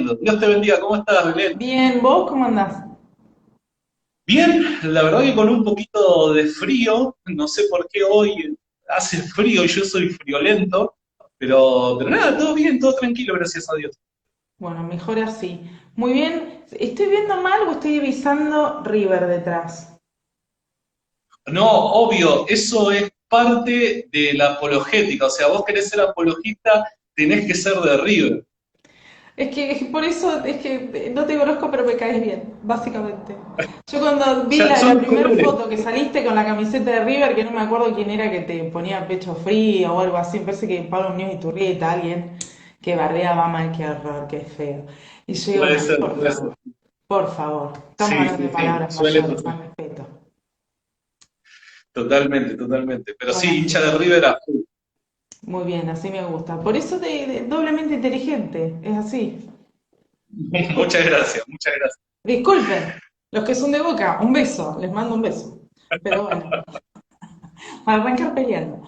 tremendo. Dios te bendiga, ¿cómo estás, Belén? Bien, ¿vos cómo andás? Bien, la verdad que con un poquito de frío, no sé por qué hoy hace frío y yo soy friolento, pero nada, todo bien, todo tranquilo, gracias a Dios. Bueno, mejor así. Muy bien, ¿estoy viendo mal o estoy avisando River detrás? No, obvio, eso es parte de la apologética, o sea, vos querés ser apologista, tenés que ser de River. Es que por eso, es que no te conozco pero me caes bien, básicamente. Yo cuando vi Ya la son los primera colores. foto que saliste con la camiseta de River, que no me acuerdo quién era que te ponía pecho frío o algo así, me parece que Pablo Muñoz Iturrieta, alguien que bardeaba mal, qué horror, qué feo. Y yo digo, Puede no, ser, por puede ser. favor, por favor, estamos Sí, hablando de sí, sí, palabras suele mayores, pasar. más respeto. Totalmente, totalmente. Pero Bueno, sí, hincha de River a full. muy bien, así me gusta. Por eso doblemente inteligente, es así. Muchas gracias, muchas gracias. Disculpen, los que son de Boca, un beso, les mando un beso. Pero bueno, para arrancar peleando.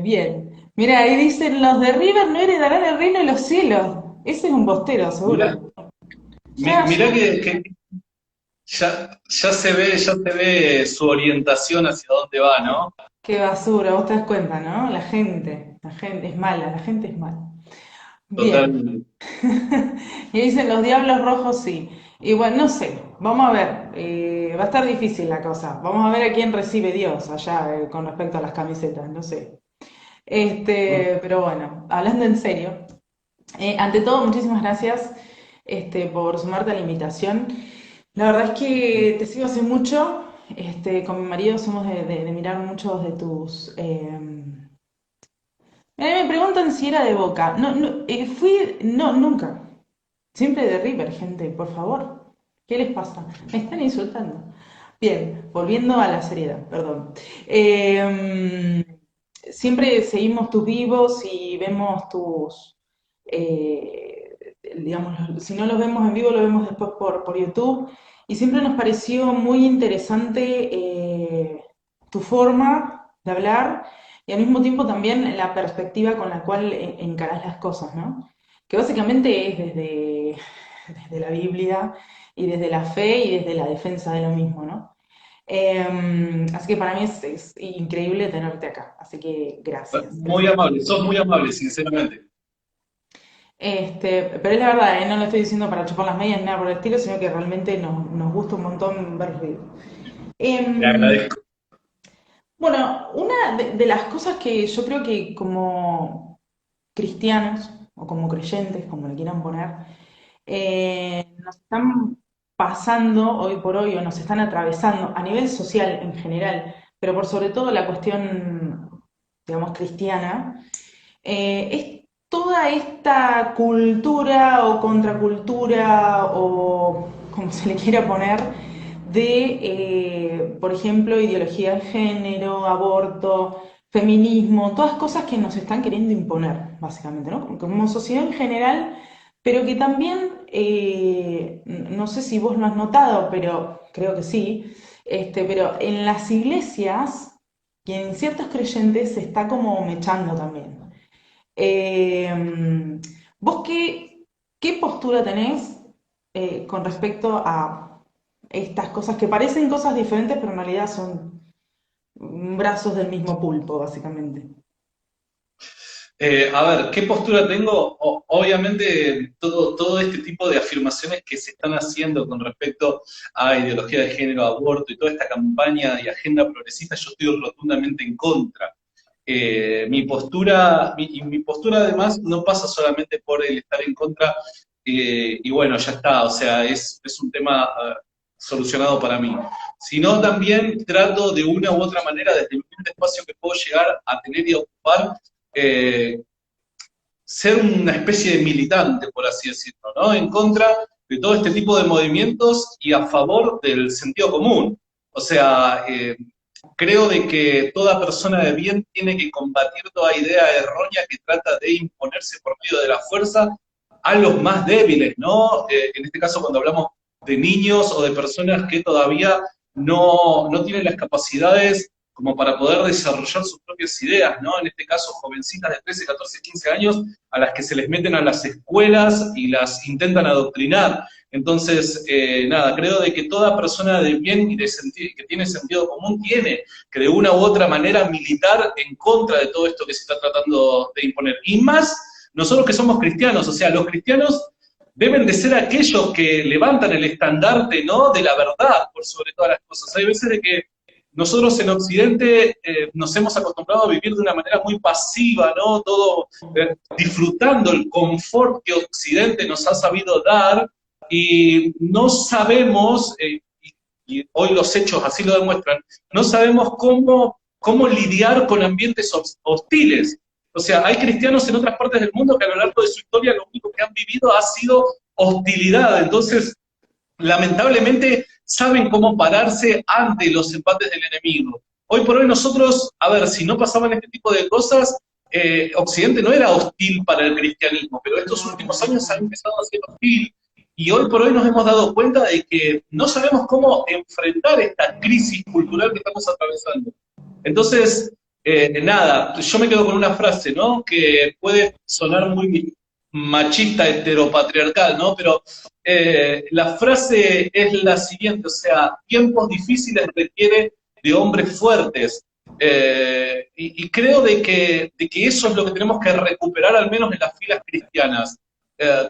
Bien, mira, ahí dicen, los de River no heredarán el reino de los cielos. Ese es un bostero, Mirá, seguro. Ya, mirá ya, que ya se ve su orientación hacia dónde va, ¿no? qué basura, vos te das cuenta, ¿no? La gente es mala, la gente es mala. Bien. Totalmente. Y dicen los diablos rojos sí. Y bueno, no sé, vamos a ver, va a estar difícil la cosa. Vamos a ver a quién recibe Dios allá con respecto a las camisetas, no sé. Pero bueno, hablando en serio, ante todo, muchísimas gracias por sumarte a la invitación. La verdad es que te sigo hace mucho. Con mi marido somos de mirar muchos de tus. Me preguntan si era de Boca. No, no, no, nunca. Siempre de River, gente, por favor. ¿Qué les pasa? Me están insultando. Bien, volviendo a la seriedad, perdón. Eh, Siempre seguimos tus vivos y vemos digamos, si no los vemos en vivo, lo vemos después por YouTube. Y siempre nos pareció muy interesante tu forma de hablar y al mismo tiempo también la perspectiva con la cual encarás las cosas, ¿no? Que básicamente es desde la Biblia y desde la fe y desde la defensa de lo mismo, ¿no? Así que para mí es increíble tenerte acá, así que gracias, Muy gracias. amable, sos muy amable, sinceramente. Pero es la verdad, no lo estoy diciendo para chupar las medias ni nada por el estilo, sino que realmente nos gusta un montón ver ruido. Le Em, agradezco. bueno, una de las cosas que yo creo que como cristianos o como creyentes, como le quieran poner, nos están pasando hoy por hoy o nos están atravesando a nivel social en general, pero por sobre todo la cuestión, digamos, cristiana, es toda esta cultura o contracultura o como se le quiera poner por ejemplo, ideología de género, aborto, feminismo, todas cosas que nos están queriendo imponer, básicamente, ¿no? Como sociedad en general, pero que también, no sé si vos lo has notado, pero creo que sí, pero en las iglesias y en ciertos creyentes se está como mechando también. Eh, ¿Vos qué postura tenés con respecto a estas cosas que parecen cosas diferentes, pero en realidad son brazos del mismo pulpo, básicamente? A ver, ¿qué postura tengo? Obviamente, todo este tipo de afirmaciones que se están haciendo con respecto a ideología de género, aborto y toda esta campaña y agenda progresista, yo estoy rotundamente en contra. Mi postura además no pasa solamente por el estar en contra y bueno, ya está, o sea, es un tema solucionado para mí, sino también trato de una u otra manera, desde el humilde espacio que puedo llegar a tener y a ocupar, eh, ser una especie de militante, por así decirlo, ¿no? En contra de todo este tipo de movimientos y a favor del sentido común. O sea, creo de que toda persona de bien tiene que combatir toda idea errónea que trata de imponerse por medio de la fuerza a los más débiles, ¿no? En este caso, cuando hablamos de niños o de personas que todavía no tienen las capacidades como para poder desarrollar sus propias ideas, ¿no? En este caso, jovencitas de 13, 14, 15 años, a las que se les meten a las escuelas y las intentan adoctrinar. Entonces, nada, creo de que toda persona de bien y de que tiene sentido común tiene que de una u otra manera militar en contra de todo esto que se está tratando de imponer. Y más nosotros que somos cristianos, o sea, los cristianos deben de ser aquellos que levantan el estandarte, ¿no?, de la verdad por sobre todas las cosas. Hay veces de que nosotros en Occidente nos hemos acostumbrado a vivir de una manera muy pasiva, ¿no? Todo disfrutando el confort que Occidente nos ha sabido dar, y no sabemos, y hoy los hechos así lo demuestran, no sabemos cómo lidiar con ambientes hostiles. O sea, hay cristianos en otras partes del mundo que a lo largo de su historia lo único que han vivido ha sido hostilidad. Entonces, lamentablemente, saben cómo pararse ante los embates del enemigo. Hoy por hoy nosotros, a ver, si no pasaban este tipo de cosas, Occidente no era hostil para el cristianismo, pero estos últimos años ha empezado a ser hostil. Y hoy por hoy nos hemos dado cuenta de que no sabemos cómo enfrentar esta crisis cultural que estamos atravesando. Entonces, nada, yo me quedo con una frase, ¿no?, que puede sonar muy machista, heteropatriarcal, ¿no? Pero la frase es la siguiente, o sea, tiempos difíciles requiere de hombres fuertes. Y creo de que eso es lo que tenemos que recuperar, al menos en las filas cristianas.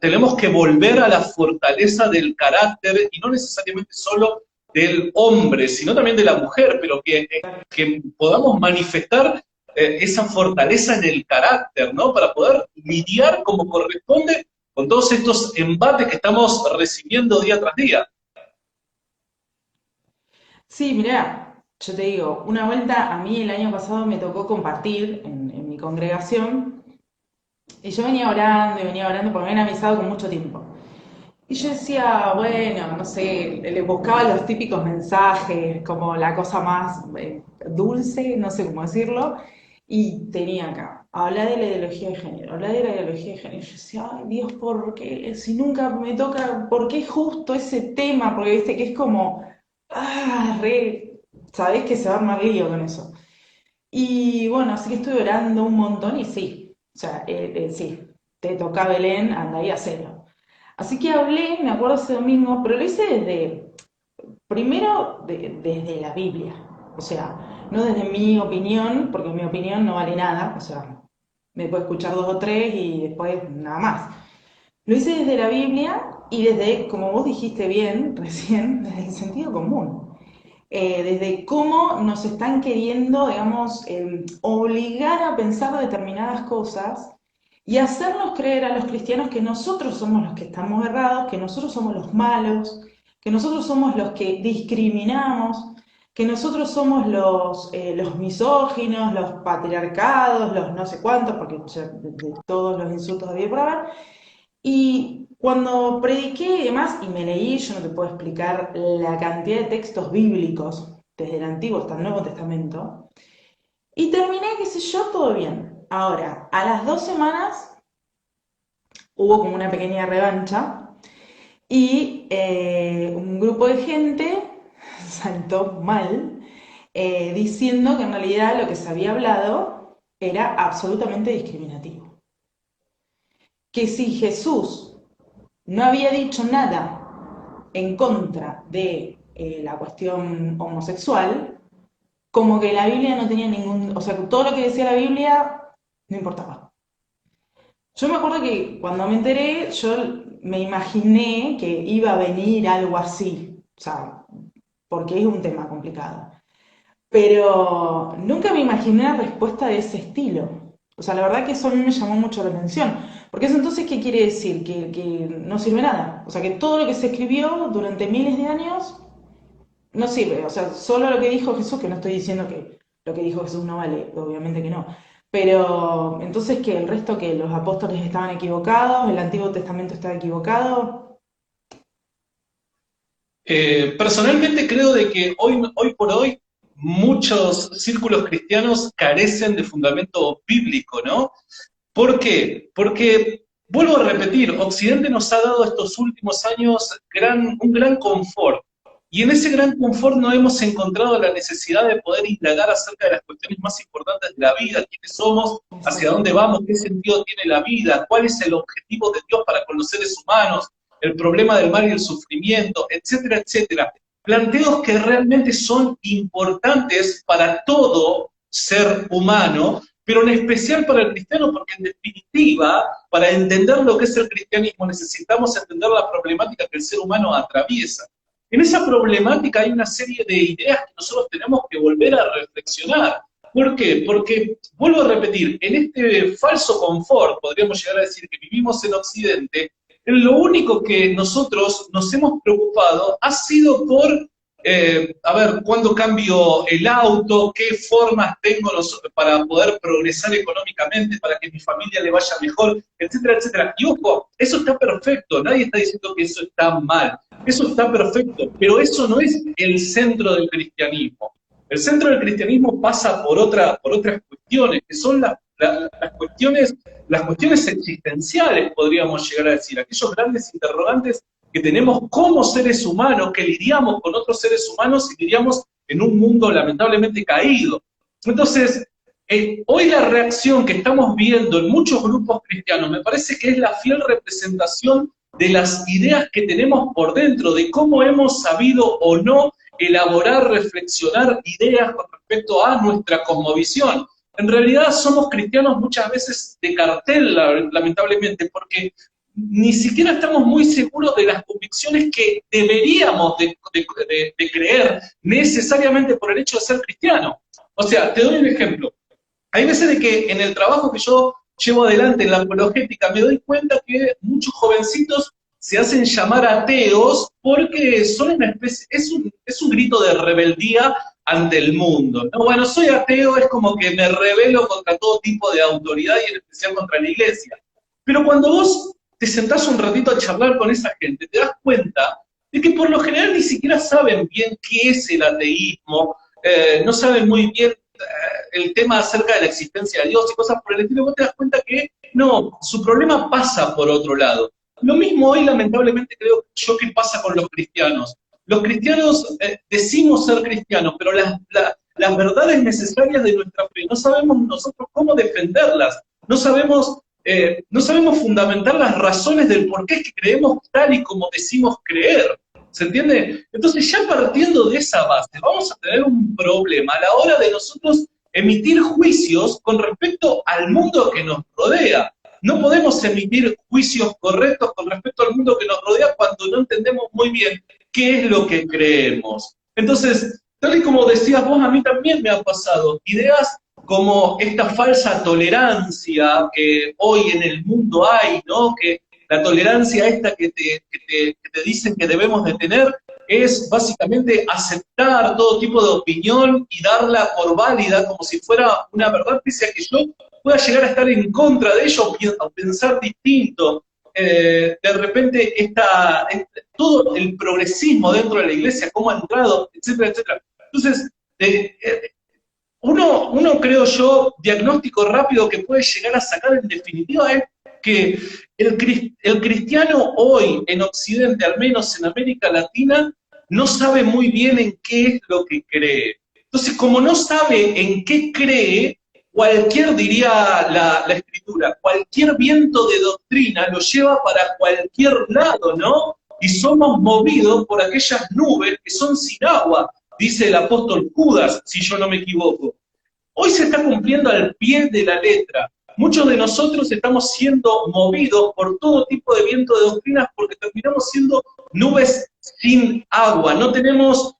Tenemos que volver a la fortaleza del carácter, y no necesariamente solo del hombre, sino también de la mujer, pero que podamos manifestar esa fortaleza en el carácter, ¿no? Para poder lidiar como corresponde con todos estos embates que estamos recibiendo día tras día. Sí, mirá, yo te digo, una vuelta a mí el año pasado me tocó compartir en mi congregación y yo venía orando porque me habían avisado con mucho tiempo. Y yo decía, bueno, no sé, le buscaba los típicos mensajes, como la cosa más dulce, no sé cómo decirlo, y tenía acá, habla de la ideología de género, habla de la ideología de género. Y yo decía, ay Dios, ¿por qué? Si nunca me toca, ¿por qué justo ese tema? Porque viste que es como, sabés que se va a armar lío con eso. Y bueno, así que estuve orando un montón y sí, o sea, sí, te toca Belén, anda y hacelo. Así que hablé, me acuerdo ese domingo, pero lo hice primero desde la Biblia, o sea, no desde mi opinión, porque mi opinión no vale nada, o sea, me puedo escuchar dos o tres y después nada más. Lo hice desde la Biblia y desde, como vos dijiste bien recién, desde el sentido común. Desde cómo nos están queriendo, digamos, obligar a pensar determinadas cosas y hacernos creer a los cristianos que nosotros somos los que estamos errados, que nosotros somos los malos, que nosotros somos los que discriminamos, que nosotros somos los misóginos, los patriarcados, los no sé cuántos, porque de todos los insultos había por haber. Y cuando prediqué y demás, y me leí, yo no te puedo explicar la cantidad de textos bíblicos, desde el Antiguo hasta el Nuevo Testamento, y terminé, qué sé yo, todo bien. Ahora, a las 2 semanas hubo como una pequeña revancha y un grupo de gente saltó mal diciendo que en realidad lo que se había hablado era absolutamente discriminativo. Que si Jesús no había dicho nada en contra de la cuestión homosexual, como que la Biblia no tenía ningún, o sea, que todo lo que decía la Biblia no importaba. Yo me acuerdo que cuando me enteré, yo me imaginé que iba a venir algo así, o sea, porque es un tema complicado. Pero nunca me imaginé una respuesta de ese estilo. O sea, la verdad que eso a mí me llamó mucho la atención. Porque eso entonces, ¿qué quiere decir? Que no sirve nada. O sea, que todo lo que se escribió durante miles de años no sirve. O sea, solo lo que dijo Jesús, que no estoy diciendo que lo que dijo Jesús no vale, obviamente que no. Pero entonces que el resto, que los apóstoles estaban equivocados, el Antiguo Testamento estaba equivocado. Personalmente creo de que hoy por hoy muchos círculos cristianos carecen de fundamento bíblico, ¿no? ¿Por qué? Porque, vuelvo a repetir, Occidente nos ha dado estos últimos años un gran confort. Y en ese gran confort no hemos encontrado la necesidad de poder indagar acerca de las cuestiones más importantes de la vida, quiénes somos, hacia dónde vamos, qué sentido tiene la vida, cuál es el objetivo de Dios para con los seres humanos, el problema del mal y el sufrimiento, etcétera, etcétera. Planteos que realmente son importantes para todo ser humano, pero en especial para el cristiano, porque en definitiva, para entender lo que es el cristianismo, necesitamos entender la problemática que el ser humano atraviesa. En esa problemática hay una serie de ideas que nosotros tenemos que volver a reflexionar. ¿Por qué? Porque, vuelvo a repetir, en este falso confort, podríamos llegar a decir que vivimos en Occidente, lo único que nosotros nos hemos preocupado ha sido por, a ver, cuándo cambio el auto, qué formas tengo para poder progresar económicamente, para que mi familia le vaya mejor, etcétera, etcétera. Y ojo, eso está perfecto, nadie está diciendo que eso está mal, eso está perfecto, pero eso no es el centro del cristianismo. El centro del cristianismo pasa por otras cuestiones, que son las cuestiones existenciales, podríamos llegar a decir, aquellos grandes interrogantes que tenemos como seres humanos, que lidiamos con otros seres humanos y lidiamos en un mundo lamentablemente caído. Entonces, hoy la reacción que estamos viendo en muchos grupos cristianos me parece que es la fiel representación de las ideas que tenemos por dentro, de cómo hemos sabido o no elaborar, reflexionar ideas con respecto a nuestra cosmovisión. En realidad somos cristianos muchas veces de cartel, lamentablemente, porque ni siquiera estamos muy seguros de las convicciones que deberíamos de creer necesariamente por el hecho de ser cristiano. O sea, te doy un ejemplo. Hay veces de que en el trabajo que yo llevo adelante en la apologética me doy cuenta que muchos jovencitos se hacen llamar ateos porque son una especie, es un grito de rebeldía ante el mundo, ¿no? Bueno, soy ateo, es como que me rebelo contra todo tipo de autoridad y en especial contra la iglesia. Pero cuando vos te sentás un ratito a charlar con esa gente, te das cuenta de que por lo general ni siquiera saben bien qué es el ateísmo, no saben muy bien el tema acerca de la existencia de Dios y cosas por el estilo. Vos te das cuenta que no, su problema pasa por otro lado. Lo mismo hoy, lamentablemente, creo yo que pasa con los cristianos. Los cristianos decimos ser cristianos, pero las verdades necesarias de nuestra fe no sabemos nosotros cómo defenderlas, no sabemos fundamentar las razones del por qué es que creemos tal y como decimos creer. ¿Se entiende? Entonces, ya partiendo de esa base, vamos a tener un problema a la hora de nosotros emitir juicios con respecto al mundo que nos rodea. No podemos emitir juicios correctos con respecto al mundo que nos rodea cuando no entendemos muy bien qué es lo que creemos. Entonces, tal y como decías vos, a mí también me ha pasado. Ideas como esta falsa tolerancia que hoy en el mundo hay, ¿no? Que la tolerancia esta que te dicen que debemos de tener es básicamente aceptar todo tipo de opinión y darla por válida como si fuera una verdad, pese a que yo pueda llegar a estar en contra de ello o pensar distinto. De repente todo el progresismo dentro de la iglesia, cómo ha entrado, etcétera, etcétera. Entonces, uno creo yo, diagnóstico rápido que puede llegar a sacar en definitiva es que el cristiano hoy en Occidente, al menos en América Latina, no sabe muy bien en qué es lo que cree. Entonces, como no sabe en qué cree, diría la Escritura, cualquier viento de doctrina lo lleva para cualquier lado, ¿no? Y somos movidos por aquellas nubes que son sin agua, dice el apóstol Judas, si yo no me equivoco. Hoy se está cumpliendo al pie de la letra. Muchos de nosotros estamos siendo movidos por todo tipo de viento de doctrinas porque terminamos siendo nubes sin agua. No tenemos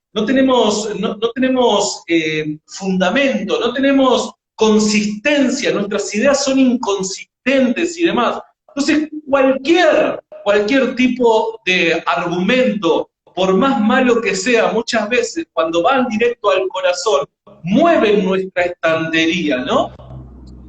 fundamento, no tenemos consistencia, nuestras ideas son inconsistentes y demás. Entonces, cualquier tipo de argumento, por más malo que sea, muchas veces, cuando van directo al corazón, mueven nuestra estantería, ¿no?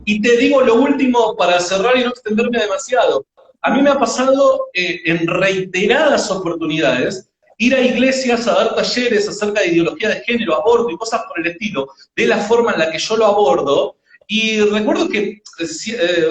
Y te digo lo último para cerrar y no extenderme demasiado. A mí me ha pasado en reiteradas oportunidades ir a iglesias a dar talleres acerca de ideología de género, aborto y cosas por el estilo, de la forma en la que yo lo abordo, Y recuerdo que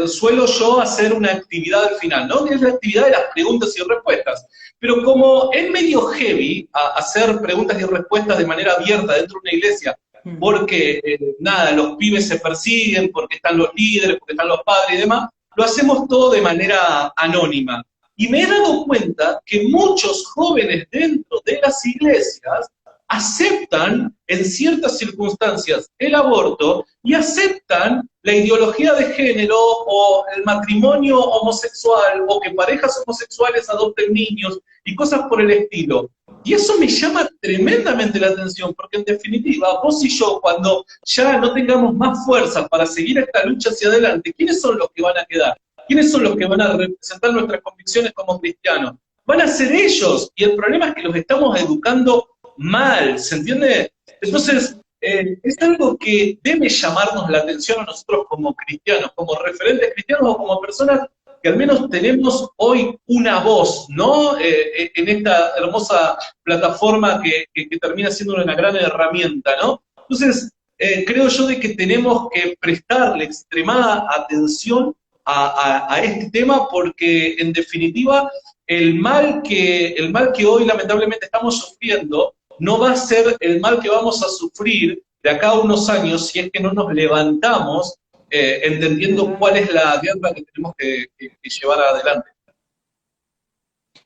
suelo yo hacer una actividad al final, ¿no? Que es la actividad de las preguntas y respuestas. Pero como es medio heavy hacer preguntas y respuestas de manera abierta dentro de una iglesia, Mm. porque, nada, los pibes se persiguen, porque están los líderes, porque están los padres y demás, lo hacemos todo de manera anónima. Y me he dado cuenta que muchos jóvenes dentro de las iglesias aceptan en ciertas circunstancias el aborto y aceptan la ideología de género o el matrimonio homosexual o que parejas homosexuales adopten niños y cosas por el estilo. Y eso me llama tremendamente la atención, porque en definitiva, vos y yo, cuando ya no tengamos más fuerza para seguir esta lucha hacia adelante, ¿quiénes son los que van a quedar? ¿Quiénes son los que van a representar nuestras convicciones como cristianos? Van a ser ellos, y el problema es que los estamos educando mal, ¿se entiende? Entonces, es algo que debe llamarnos la atención a nosotros como cristianos, como referentes cristianos o como personas que al menos tenemos hoy una voz, ¿no? En esta hermosa plataforma que termina siendo una gran herramienta, ¿no? Entonces, creo yo de que tenemos que prestarle extremada atención a este tema porque, en definitiva, el mal que hoy lamentablemente estamos sufriendo no va a ser el mal que vamos a sufrir de acá a unos años si es que no nos levantamos entendiendo cuál es la guerra que tenemos que llevar adelante.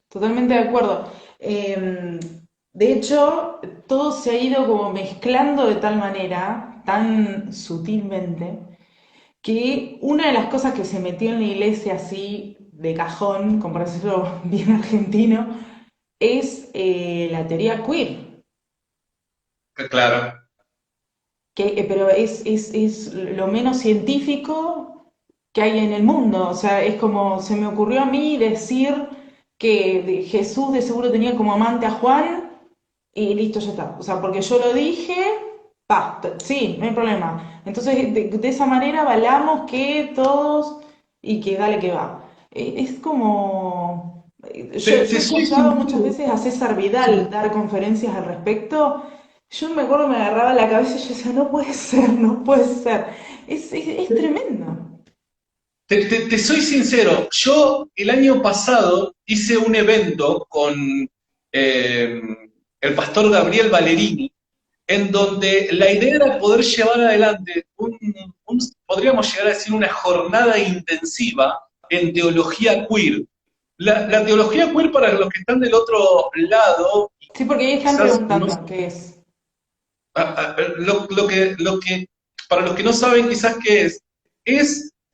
Totalmente de acuerdo. De hecho, todo se ha ido como mezclando de tal manera, tan sutilmente, que una de las cosas que se metió en la iglesia así de cajón, como para decirlo bien argentino, es la teoría queer. Claro. Pero es lo menos científico que hay en el mundo. O sea, es como se me ocurrió a mí decir que Jesús de seguro tenía como amante a Juan y listo, ya está. O sea, porque yo lo dije, pa, sí, no hay problema. Entonces, de esa manera avalamos que todos y que dale que va. Es como... Yo Te he soy escuchado muchas sincero. veces a César Vidal dar conferencias al respecto. Yo me acuerdo, me agarraba la cabeza y yo decía, no puede ser, no puede ser. Es tremendo. Te soy sincero, yo el año pasado hice un evento con eh, el pastor Gabriel Ballerini, en donde la idea era poder llevar adelante podríamos llegar a decir, una jornada intensiva en teología queer. La teología queer, para los que están del otro lado, Sí, porque ahí están quizás no, preguntando qué es. lo que, para los que no saben quizás qué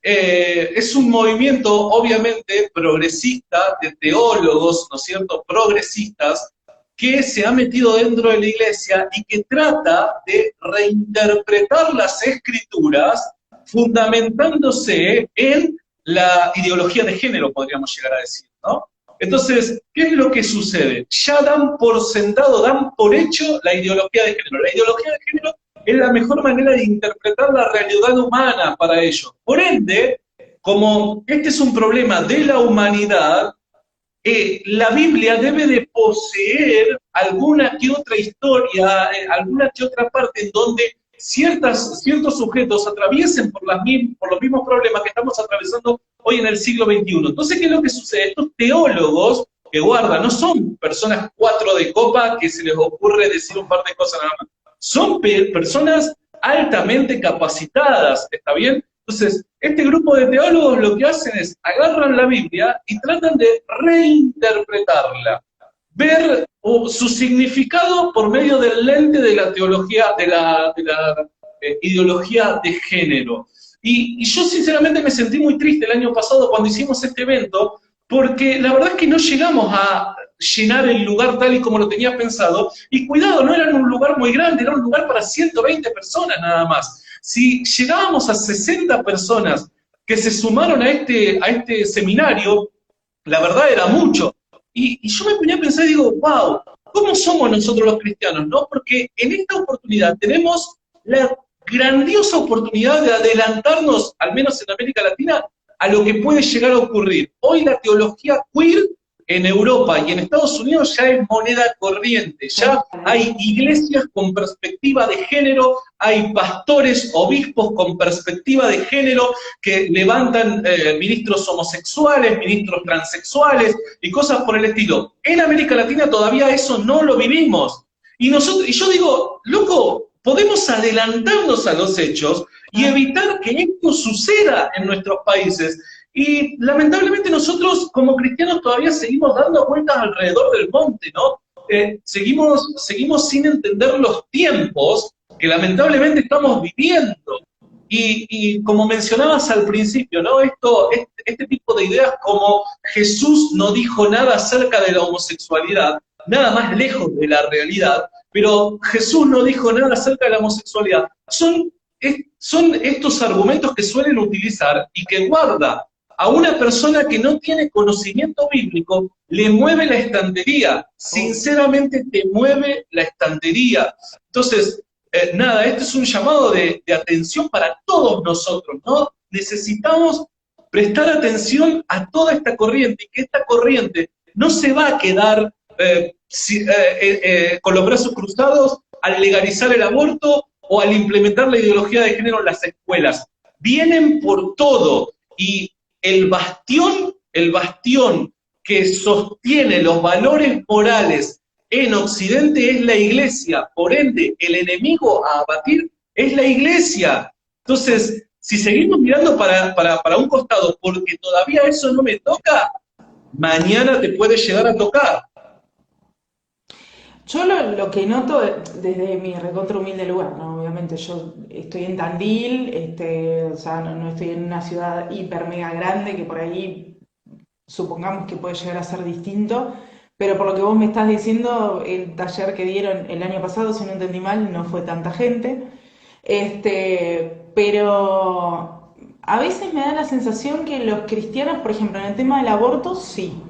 es un movimiento obviamente progresista de teólogos, ¿no es cierto?, progresistas, que se ha metido dentro de la iglesia y que trata de reinterpretar las escrituras fundamentándose en la ideología de género, podríamos llegar a decir, ¿no? Entonces, ¿qué es lo que sucede? Ya dan por sentado, dan por hecho la ideología de género. La ideología de género es la mejor manera de interpretar la realidad humana para ellos. Por ende, como este es un problema de la humanidad, la Biblia debe de poseer alguna que otra historia, alguna que otra parte en donde ciertos sujetos atraviesen por los mismos problemas que estamos atravesando hoy en el siglo XXI. Entonces, ¿qué es lo que sucede? Estos teólogos que guardan no son personas cuatro de copa que se les ocurre decir un par de cosas nada más. Son personas altamente capacitadas, ¿está bien? Entonces, este grupo de teólogos lo que hacen es agarran la Biblia y tratan de reinterpretarla, ver su significado por medio del lente de la teología, de la ideología de género. Y yo sinceramente me sentí muy triste el año pasado cuando hicimos este evento, porque la verdad es que no llegamos a llenar el lugar tal y como lo tenía pensado, y cuidado, no era un lugar muy grande, era un lugar para 120 personas nada más. Si llegábamos a 60 personas que se sumaron a este seminario, la verdad era mucho. Y yo me ponía a pensar y digo, wow, ¿cómo somos nosotros los cristianos? ¿No? Porque en esta oportunidad tenemos la grandiosa oportunidad de adelantarnos, al menos en América Latina, a lo que puede llegar a ocurrir. Hoy la teología queer en Europa y en Estados Unidos ya es moneda corriente, ya hay iglesias con perspectiva de género, hay pastores, obispos con perspectiva de género que levantan ministros homosexuales, ministros transexuales y cosas por el estilo. En América Latina todavía eso no lo vivimos. Y yo digo, loco, podemos adelantarnos a los hechos y evitar que esto suceda en nuestros países. Y lamentablemente nosotros como cristianos todavía seguimos dando vueltas alrededor del monte, ¿no? Seguimos sin entender los tiempos que lamentablemente estamos viviendo. Y como mencionabas al principio, ¿no? Este tipo de ideas como Jesús no dijo nada acerca de la homosexualidad, nada más lejos de la realidad, pero Jesús no dijo nada acerca de la homosexualidad. Son estos argumentos que suelen utilizar y que guarda a una persona que no tiene conocimiento bíblico, le mueve la estantería, sinceramente te mueve la estantería. Entonces, nada, este es un llamado de atención para todos nosotros, ¿no? Necesitamos prestar atención a toda esta corriente, y que esta corriente no se va a quedar con los brazos cruzados al legalizar el aborto o al implementar la ideología de género en las escuelas. Vienen por todo, y el bastión que sostiene los valores morales en Occidente es la Iglesia. Por ende, el enemigo a abatir es la Iglesia. Entonces, si seguimos mirando para un costado porque todavía eso no me toca, mañana te puede llegar a tocar. Yo lo que noto desde mi recontra humilde lugar, ¿no? Obviamente yo estoy en Tandil, o sea, no estoy en una ciudad hiper mega grande que por ahí supongamos que puede llegar a ser distinto, pero por lo que vos me estás diciendo, el taller que dieron el año pasado, si no entendí mal, no fue tanta gente, pero a veces me da la sensación que los cristianos, por ejemplo, en el tema del aborto, sí,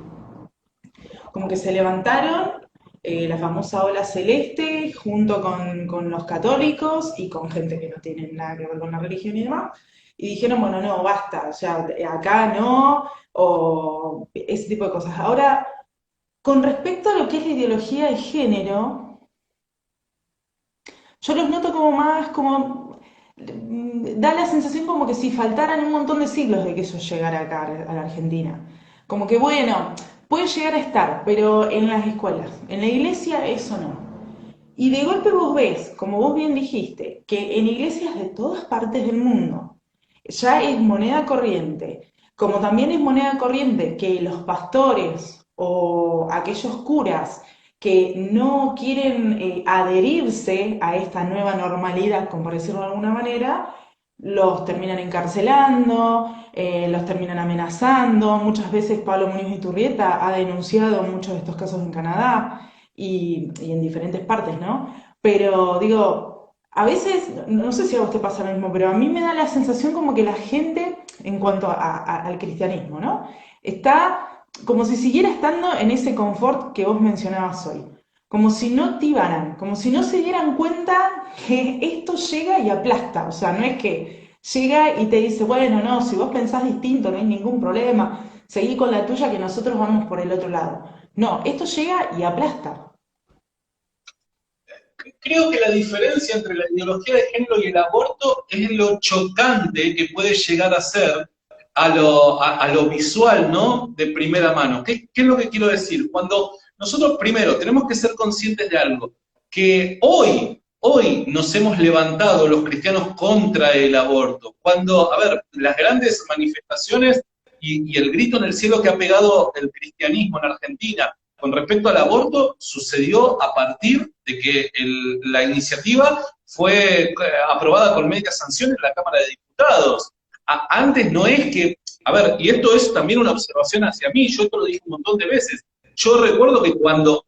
como que se levantaron la famosa ola celeste junto con los católicos y con gente que no tiene nada que ver con la religión y demás, y dijeron, bueno, no, basta, o sea, acá no, o ese tipo de cosas. Ahora, con respecto a lo que es la ideología de género, yo los noto como más, como, da la sensación como que si faltaran un montón de siglos de que eso llegara acá a la Argentina. Como que, bueno, puede llegar a estar, pero en las escuelas, en la iglesia eso no. Y de golpe vos ves, como vos bien dijiste, que en iglesias de todas partes del mundo ya es moneda corriente, como también es moneda corriente que los pastores o aquellos curas que no quieren adherirse a esta nueva normalidad, como por decirlo de alguna manera, los terminan encarcelando, los terminan amenazando. Muchas veces Pablo Muñoz Iturrieta ha denunciado muchos de estos casos en Canadá y en diferentes partes, ¿no? Pero digo, a veces, no sé si a vos te pasa lo mismo, pero a mí me da la sensación como que la gente, en cuanto al cristianismo, ¿no? Está como si siguiera estando en ese confort que vos mencionabas hoy. Como si no tibaran, como si no se dieran cuenta que esto llega y aplasta. O sea, no es que llega y te dice, bueno, no, si vos pensás distinto no hay ningún problema, seguí con la tuya que nosotros vamos por el otro lado. No, esto llega y aplasta. Creo que la diferencia entre la ideología de género y el aborto es lo chocante que puede llegar a ser a lo visual, ¿no? De primera mano. ¿Qué es lo que quiero decir? Cuando nosotros primero tenemos que ser conscientes de algo, que hoy nos hemos levantado los cristianos contra el aborto. Cuando, a ver, las grandes manifestaciones y el grito en el cielo que ha pegado el cristianismo en Argentina con respecto al aborto sucedió a partir de que la iniciativa fue aprobada con media sanción en la Cámara de Diputados. Antes no es que, a ver, y esto es también una observación hacia mí, yo esto lo dije un montón de veces, yo recuerdo que cuando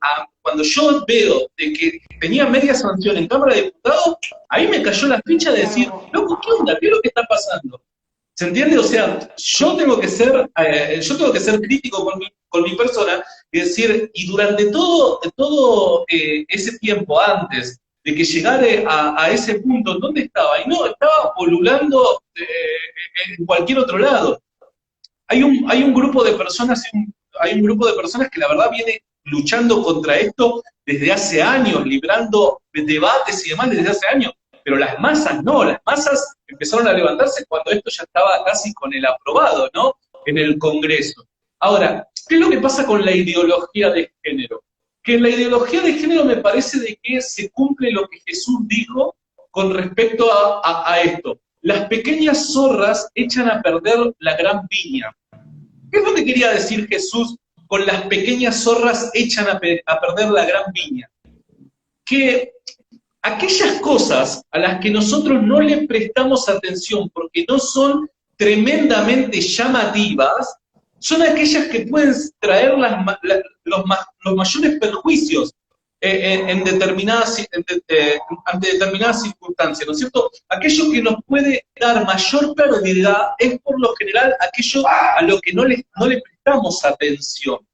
yo veo de que tenía media sanción en Cámara de Diputados, ahí me cayó la ficha de decir, loco, ¿qué onda? ¿Qué es lo que está pasando? ¿Se entiende? O sea, yo tengo que ser crítico con mi persona y decir, y durante todo ese tiempo antes de que llegare a ese punto, ¿dónde estaba? Y no, estaba polulando en cualquier otro lado. Hay un grupo de personas hay un grupo de personas que la verdad viene luchando contra esto desde hace años, librando debates y demás desde hace años, pero las masas no, las masas empezaron a levantarse cuando esto ya estaba casi con el aprobado, ¿no? En el Congreso. Ahora, ¿qué es lo que pasa con la ideología de género? Que en la ideología de género me parece de que se cumple lo que Jesús dijo con respecto a esto. Las pequeñas zorras echan a perder la gran viña. ¿Qué es lo que quería decir Jesús con las pequeñas zorras echan a perder la gran viña? Que aquellas cosas a las que nosotros no le prestamos atención porque no son tremendamente llamativas, son aquellas que pueden traer los mayores perjuicios ante determinadas circunstancias, ¿no es cierto? Aquello que nos puede dar mayor pérdida es por lo general aquello a lo que no le prestamos atención.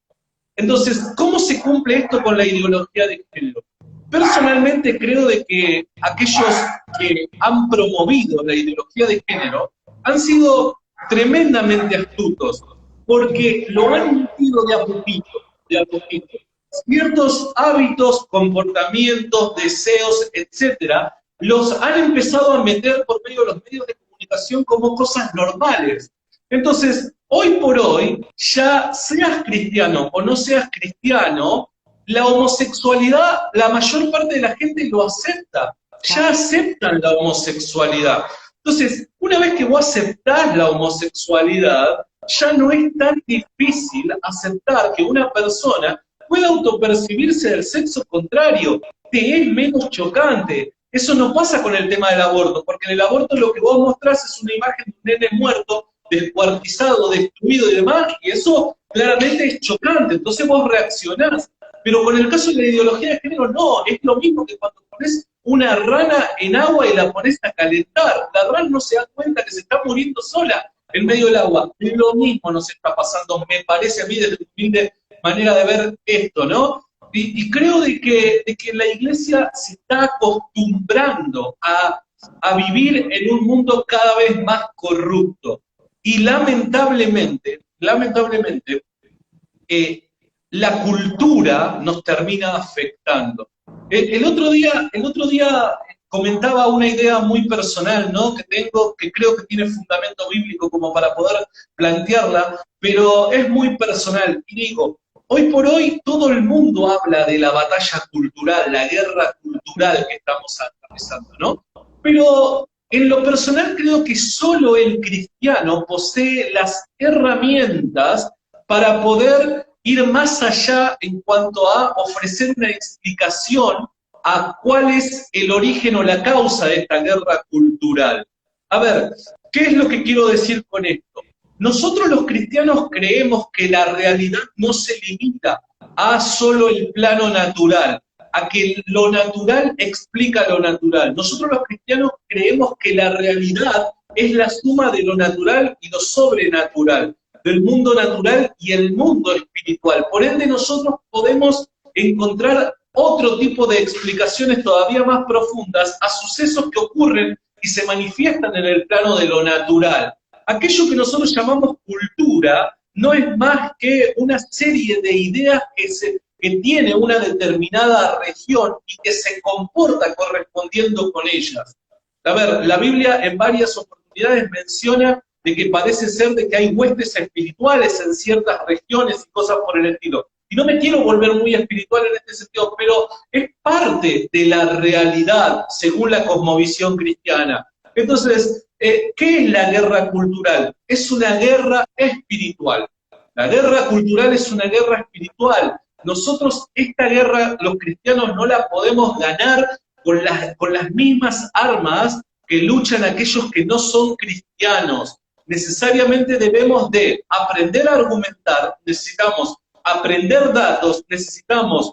Entonces, ¿cómo se cumple esto con la ideología de género? Personalmente creo de que aquellos que han promovido la ideología de género han sido tremendamente astutos, porque lo han metido de a poquito. Ciertos hábitos, comportamientos, deseos, etcétera, los han empezado a meter por medio de los medios de comunicación como cosas normales. Entonces, hoy por hoy, ya seas cristiano o no seas cristiano, la homosexualidad, la mayor parte de la gente lo acepta. Ya aceptan la homosexualidad. Entonces, una vez que vos aceptás la homosexualidad, ya no es tan difícil aceptar que una persona pueda autopercibirse del sexo contrario. Te es menos chocante. Eso no pasa con el tema del aborto, porque en el aborto lo que vos mostrás es una imagen de un nene muerto, descuartizado, destruido y demás, y eso claramente es chocante, entonces vos reaccionás. Pero con el caso de la ideología de género, no, es lo mismo que cuando pones una rana en agua y la pones a calentar. La rana no se da cuenta que se está muriendo sola en medio del agua. Lo mismo nos está pasando, me parece a mí, desde mi humilde manera de ver esto, ¿no? Y creo de que la iglesia se está acostumbrando a vivir en un mundo cada vez más corrupto. Y lamentablemente, la cultura nos termina afectando. El otro día comentaba una idea muy personal, ¿no? Que tengo, que creo que tiene fundamento bíblico como para poder plantearla, pero es muy personal. Y digo, hoy por hoy todo el mundo habla de la batalla cultural, la guerra cultural que estamos atravesando, ¿no? Pero en lo personal creo que solo el cristiano posee las herramientas para poder ir más allá en cuanto a ofrecer una explicación a cuál es el origen o la causa de esta guerra cultural. A ver, ¿qué es lo que quiero decir con esto? Nosotros los cristianos creemos que la realidad no se limita a solo el plano natural, a que lo natural explica lo natural. Nosotros los cristianos creemos que la realidad es la suma de lo natural y lo sobrenatural, del mundo natural y el mundo espiritual. Por ende, nosotros podemos encontrar otro tipo de explicaciones todavía más profundas a sucesos que ocurren y se manifiestan en el plano de lo natural. Aquello que nosotros llamamos cultura no es más que una serie de ideas que tiene una determinada región y que se comporta correspondiendo con ellas. A ver, la Biblia en varias oportunidades menciona de que parece ser de que hay huestes espirituales en ciertas regiones y cosas por el estilo. Y no me quiero volver muy espiritual en este sentido, pero es parte de la realidad según la cosmovisión cristiana. Entonces, ¿qué es la guerra cultural? Es una guerra espiritual. La guerra cultural es una guerra espiritual. Nosotros esta guerra, los cristianos, no la podemos ganar con las mismas armas que luchan aquellos que no son cristianos. Necesariamente debemos de aprender a argumentar, necesitamos aprender datos, necesitamos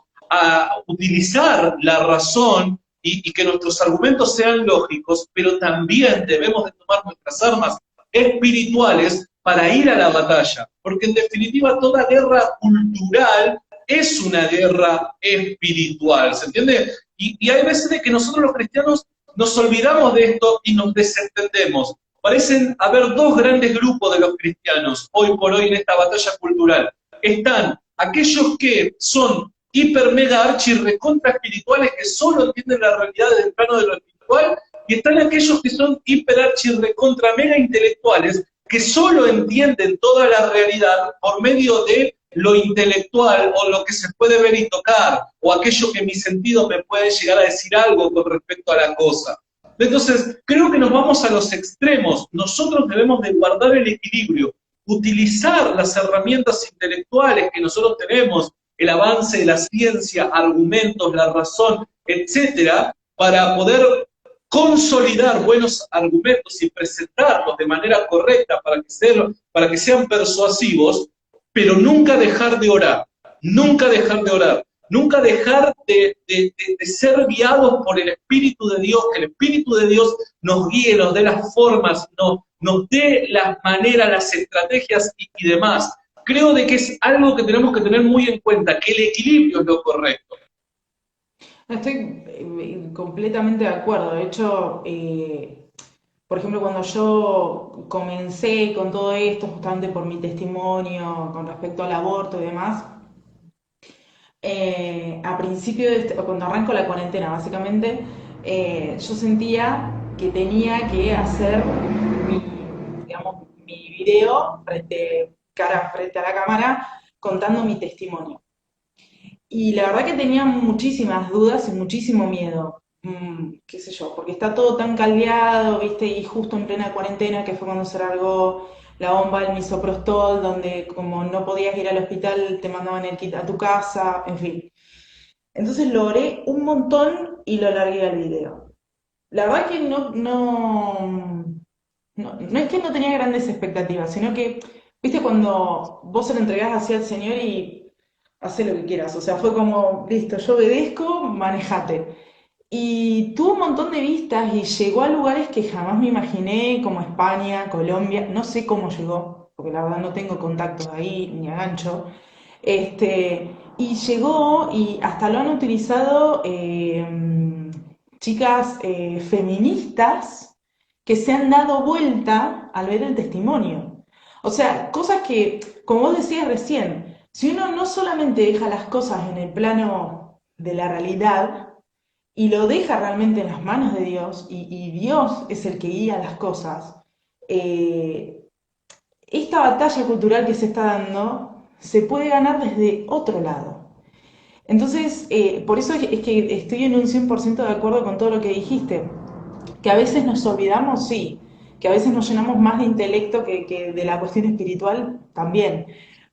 utilizar la razón y que nuestros argumentos sean lógicos, pero también debemos de tomar nuestras armas espirituales para ir a la batalla, porque en definitiva toda guerra cultural es una guerra espiritual, ¿se entiende? Y hay veces de que nosotros los cristianos nos olvidamos de esto y nos desentendemos. Parecen haber dos grandes grupos de los cristianos hoy por hoy en esta batalla cultural. Están aquellos que son hiper mega archi recontra espirituales que solo entienden la realidad desde el plano de lo espiritual, y están aquellos que son hiper archi recontra mega intelectuales que solo entienden toda la realidad por medio de lo intelectual o lo que se puede ver y tocar, o aquello que mi sentido me puede llegar a decir algo con respecto a la cosa. Entonces, creo que nos vamos a los extremos. Nosotros debemos de guardar el equilibrio, utilizar las herramientas intelectuales que nosotros tenemos, el avance de la ciencia, argumentos, la razón, etcétera, para poder consolidar buenos argumentos y presentarlos de manera correcta para que sean persuasivos, pero nunca dejar de orar, nunca dejar de orar, nunca dejar de ser guiados por el Espíritu de Dios, que el Espíritu de Dios nos guíe, nos dé las formas, nos dé las maneras, las estrategias y demás. Creo de que es algo que tenemos que tener muy en cuenta, que el equilibrio es lo correcto. Estoy completamente de acuerdo. De hecho, por ejemplo, cuando yo comencé con todo esto, justamente por mi testimonio con respecto al aborto y demás, a principio de cuando arranco la cuarentena, básicamente, yo sentía que tenía que hacer mi, digamos, mi video frente a la cámara contando mi testimonio. Y la verdad que tenía muchísimas dudas y muchísimo miedo, qué sé yo, porque está todo tan caldeado, ¿viste? Y justo en plena cuarentena, que fue cuando se largó la bomba del misoprostol, donde como no podías ir al hospital, te mandaban el kit a tu casa, en fin. Entonces lo oré un montón y lo largué al video. La verdad que no es que no tenía grandes expectativas, sino que, viste, cuando vos se lo entregás así al Señor y hace lo que quieras. O sea, fue como, listo, yo obedezco, manejate. Y tuvo un montón de vistas y llegó a lugares que jamás me imaginé, como España, Colombia, no sé cómo llegó, porque la verdad no tengo contactos ahí ni a gancho. Y llegó y hasta lo han utilizado chicas feministas que se han dado vuelta al ver el testimonio. O sea, cosas que, como vos decías recién, si uno no solamente deja las cosas en el plano de la realidad y lo deja realmente en las manos de Dios, y Dios es el que guía las cosas, eh, esta batalla cultural que se está dando se puede ganar desde otro lado. Entonces, por eso es que estoy en un 100% de acuerdo con todo lo que dijiste. Que a veces nos olvidamos, sí. Que a veces nos llenamos más de intelecto que de la cuestión espiritual, también.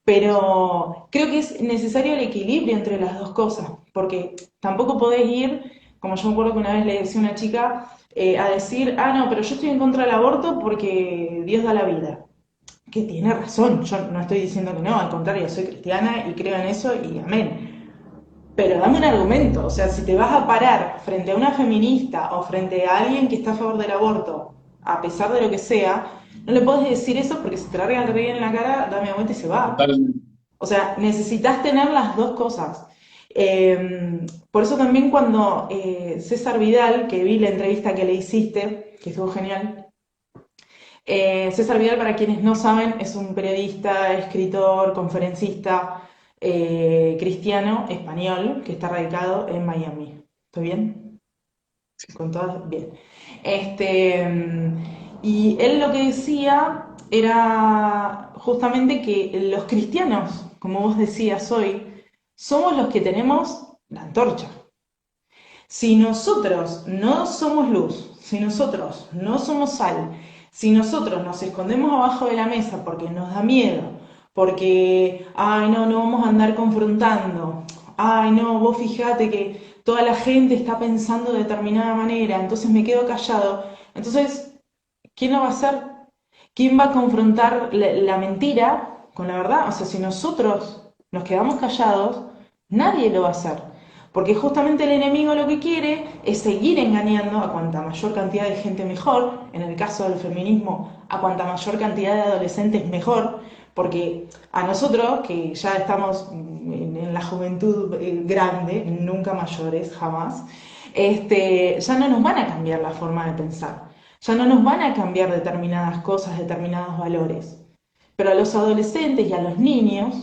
Pero creo que es necesario el equilibrio entre las dos cosas, porque tampoco podés ir, como yo me acuerdo que una vez le decía a una chica, a decir, ah, no, pero yo estoy en contra del aborto porque Dios da la vida. Que tiene razón, yo no estoy diciendo que no, al contrario, soy cristiana y creo en eso y amén. Pero dame un argumento, o sea, si te vas a parar frente a una feminista o frente a alguien que está a favor del aborto, a pesar de lo que sea, no le puedes decir eso porque si te larga el rey en la cara, da media vuelta y se va. Totalmente. O sea, necesitas tener las dos cosas. Por eso también cuando César Vidal, que vi la entrevista que le hiciste, que estuvo genial, César Vidal, para quienes no saben, es un periodista, escritor, conferencista cristiano español que está radicado en Miami. ¿Estoy bien? Con todas, bien. Y él lo que decía era justamente que los cristianos, como vos decías hoy, somos los que tenemos la antorcha. Si nosotros no somos luz, si nosotros no somos sal, si nosotros nos escondemos abajo de la mesa porque nos da miedo, porque, ay, no, no vamos a andar confrontando, ay, no, vos fijate que toda la gente está pensando de determinada manera, entonces me quedo callado, entonces, ¿quién lo va a hacer? ¿Quién va a confrontar la mentira con la verdad? O sea, si nosotros nos quedamos callados, nadie lo va a hacer. Porque justamente el enemigo lo que quiere es seguir engañando a cuanta mayor cantidad de gente mejor, en el caso del feminismo, a cuanta mayor cantidad de adolescentes mejor, porque a nosotros, que ya estamos en la juventud grande, nunca mayores, jamás, ya no nos van a cambiar la forma de pensar, ya no nos van a cambiar determinadas cosas, determinados valores. Pero a los adolescentes y a los niños,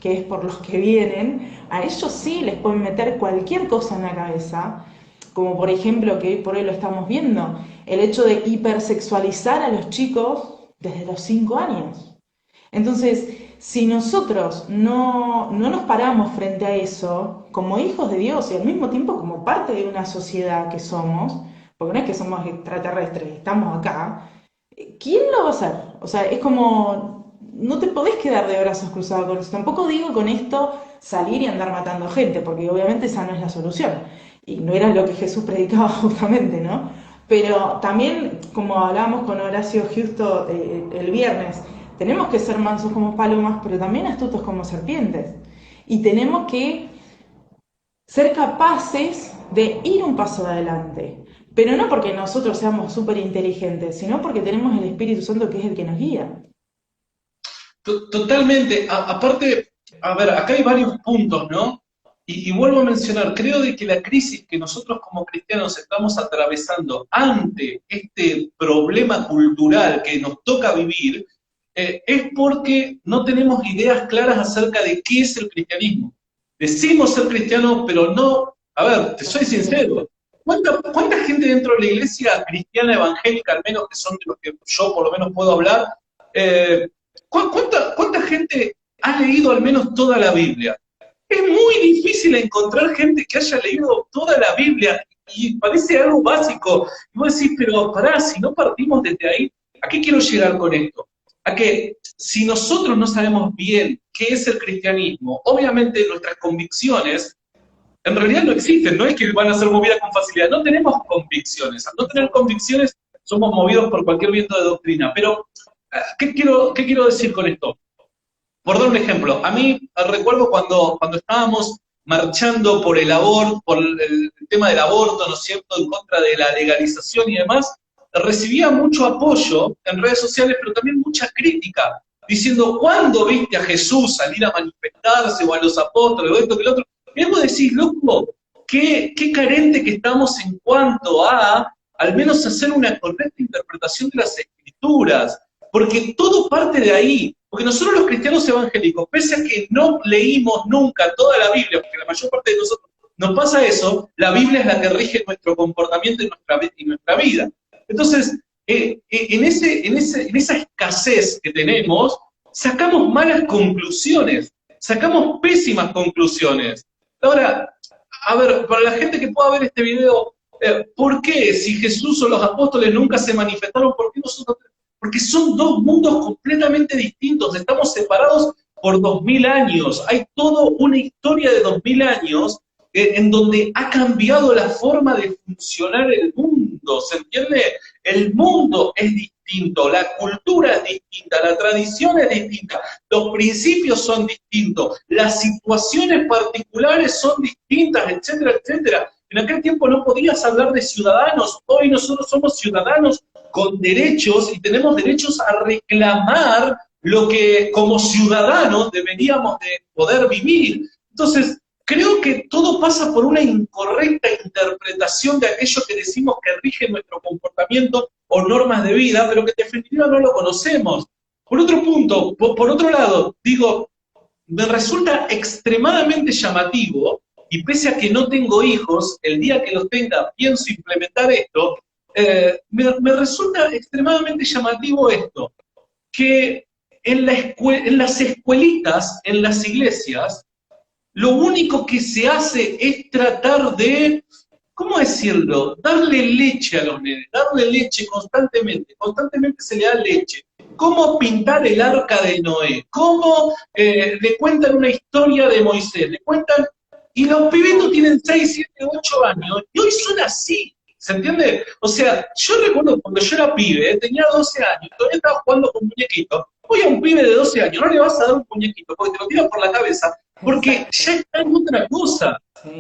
que es por los que vienen, a ellos sí les pueden meter cualquier cosa en la cabeza, como por ejemplo, que hoy por hoy lo estamos viendo, el hecho de hipersexualizar a los chicos desde los 5 años. Entonces, si nosotros no nos paramos frente a eso, como hijos de Dios y al mismo tiempo como parte de una sociedad que somos, porque no es que somos extraterrestres, estamos acá, ¿quién lo va a hacer? O sea, es como, no te podés quedar de brazos cruzados con eso. Tampoco digo con esto salir y andar matando gente, porque obviamente esa no es la solución. Y no era lo que Jesús predicaba justamente, ¿no? Pero también, como hablábamos con Horacio Justo el viernes, tenemos que ser mansos como palomas, pero también astutos como serpientes. Y tenemos que ser capaces de ir un paso adelante. Pero no porque nosotros seamos súper inteligentes, sino porque tenemos el Espíritu Santo que es el que nos guía. Totalmente. Aparte, a ver, acá hay varios puntos, ¿no? Y vuelvo a mencionar, creo de que la crisis que nosotros como cristianos estamos atravesando ante este problema cultural que nos toca vivir, es porque no tenemos ideas claras acerca de qué es el cristianismo. Decimos ser cristianos, pero no, a ver, te soy sincero, ¿cuánta gente dentro de la iglesia cristiana evangélica, al menos que son de los que yo por lo menos puedo hablar, eh, ¿cuánta gente ha leído al menos toda la Biblia? Es muy difícil encontrar gente que haya leído toda la Biblia y parece algo básico. Y vos decís, pero pará, si no partimos desde ahí, ¿a qué quiero llegar con esto? A que si nosotros no sabemos bien qué es el cristianismo, obviamente nuestras convicciones en realidad no existen, no es que van a ser movidas con facilidad, no tenemos convicciones. Al no tener convicciones somos movidos por cualquier viento de doctrina. Pero, ¿qué quiero decir con esto? Por dar un ejemplo, a mí recuerdo cuando estábamos marchando por por el tema del aborto, ¿no es cierto?, en contra de la legalización y demás, recibía mucho apoyo en redes sociales, pero también mucha crítica, diciendo, ¿cuándo viste a Jesús salir a manifestarse o a los apóstoles o esto que lo otro? Y vos decís, loco, qué carente que estamos en cuanto a, al menos hacer una correcta interpretación de las escrituras, porque todo parte de ahí. Porque nosotros los cristianos evangélicos, pese a que no leímos nunca toda la Biblia, porque la mayor parte de nosotros nos pasa eso, la Biblia es la que rige nuestro comportamiento y nuestra vida. Entonces, en esa escasez que tenemos, sacamos malas conclusiones, sacamos pésimas conclusiones. Ahora, a ver, para la gente que pueda ver este video, ¿por qué si Jesús o los apóstoles nunca se manifestaron, por qué nosotros? Porque son dos mundos completamente distintos, estamos separados por 2000 años, hay toda una historia de 2000 años en donde ha cambiado la forma de funcionar el mundo, ¿se entiende? El mundo es distinto, la cultura es distinta, la tradición es distinta, los principios son distintos, las situaciones particulares son distintas, etcétera, etcétera. En aquel tiempo no podías hablar de ciudadanos, hoy nosotros somos ciudadanos con derechos y tenemos derechos a reclamar lo que como ciudadanos deberíamos de poder vivir. Entonces, creo que todo pasa por una incorrecta interpretación de aquello que decimos que rige nuestro comportamiento o normas de vida, pero que en definitiva no lo conocemos. Por otro punto, por otro lado, digo, me resulta extremadamente llamativo, y pese a que no tengo hijos, el día que los tenga pienso implementar esto, me resulta extremadamente llamativo esto, que en las escuelitas, en las iglesias, lo único que se hace es tratar de, ¿cómo decirlo?, darle leche a los nenes, darle leche constantemente se le da leche. Cómo pintar el arca de Noé, cómo le cuentan una historia de Moisés, le cuentan, y los pibitos tienen 6, 7, 8 años, y hoy son así, ¿se entiende? O sea, yo recuerdo cuando yo era pibe, tenía 12 años, todavía estaba jugando con muñequitos. Hoy a un pibe de 12 años no le vas a dar un muñequito, porque te lo tiras por la cabeza, porque ya está en otra cosa.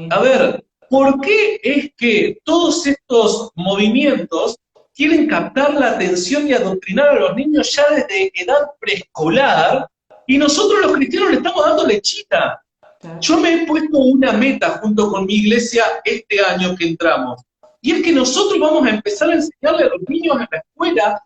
A ver, ¿por qué es que todos estos movimientos quieren captar la atención y adoctrinar a los niños ya desde edad preescolar, y nosotros los cristianos le estamos dando lechita? Yo me he puesto una meta junto con mi iglesia este año que entramos, y es que nosotros vamos a empezar a enseñarle a los niños en la escuela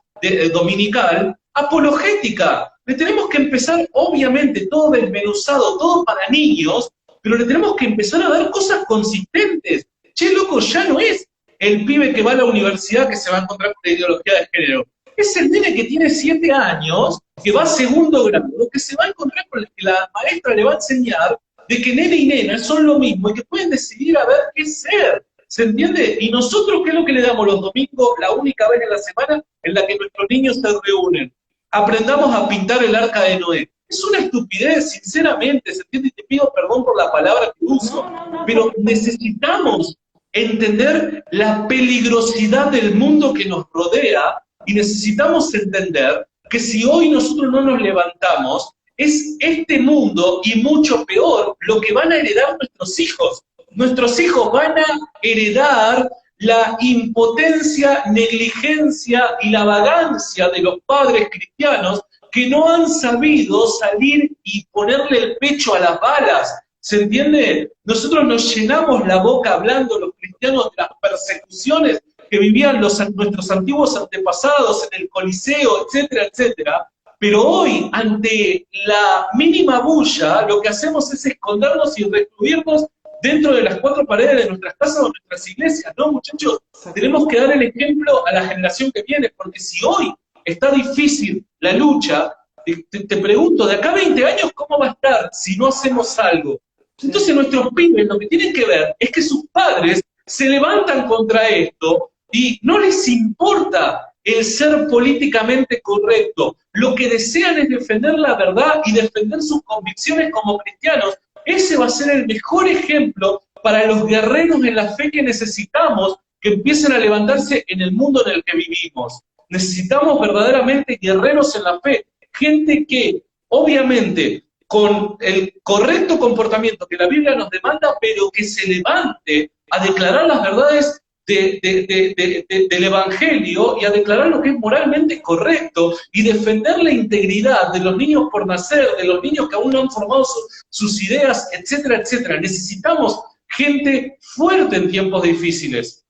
dominical apologética. le tenemos que empezar, obviamente, todo desmenuzado, todo para niños, pero le tenemos que empezar a dar cosas consistentes. Che, loco, ya no es el pibe que va a la universidad que se va a encontrar con la ideología de género. Es el nene que tiene 7 años, que va a segundo grado, que se va a encontrar con el que la maestra le va a enseñar de que nene y nena son lo mismo y que pueden decidir a ver qué ser. ¿Se entiende? Y nosotros, ¿qué es lo que le damos los domingos, la única vez en la semana en la que nuestros niños se reúnen? Aprendamos a pintar el arca de Noé. Es una estupidez, sinceramente, ¿se entiende? Y te pido perdón por la palabra que uso, No, no, no, pero necesitamos entender la peligrosidad del mundo que nos rodea y necesitamos entender que si hoy nosotros no nos levantamos, es este mundo y mucho peor lo que van a heredar nuestros hijos. Nuestros hijos van a heredar la impotencia, negligencia y la vagancia de los padres cristianos que no han sabido salir y ponerle el pecho a las balas. ¿Se entiende? Nosotros nos llenamos la boca hablando, los cristianos, de las persecuciones que vivían nuestros antiguos antepasados en el Coliseo, etcétera, etcétera. Pero hoy, ante la mínima bulla, lo que hacemos es escondernos y recluirnos dentro de las 4 paredes de nuestras casas o nuestras iglesias, ¿no, muchachos? Tenemos que dar el ejemplo a la generación que viene, porque si hoy está difícil la lucha, te pregunto, de acá a 20 años, ¿cómo va a estar si no hacemos algo? Entonces nuestros pibes lo que tienen que ver es que sus padres se levantan contra esto y no les importa el ser políticamente correcto. Lo que desean es defender la verdad y defender sus convicciones como cristianos. Ese va a ser el mejor ejemplo para los guerreros en la fe que necesitamos que empiecen a levantarse en el mundo en el que vivimos. Necesitamos verdaderamente guerreros en la fe, gente que, obviamente, con el correcto comportamiento que la Biblia nos demanda, pero que se levante a declarar las verdades del Evangelio y a declarar lo que es moralmente correcto y defender la integridad de los niños por nacer, de los niños que aún no han formado sus ideas, etcétera, etcétera. Necesitamos gente fuerte en tiempos difíciles.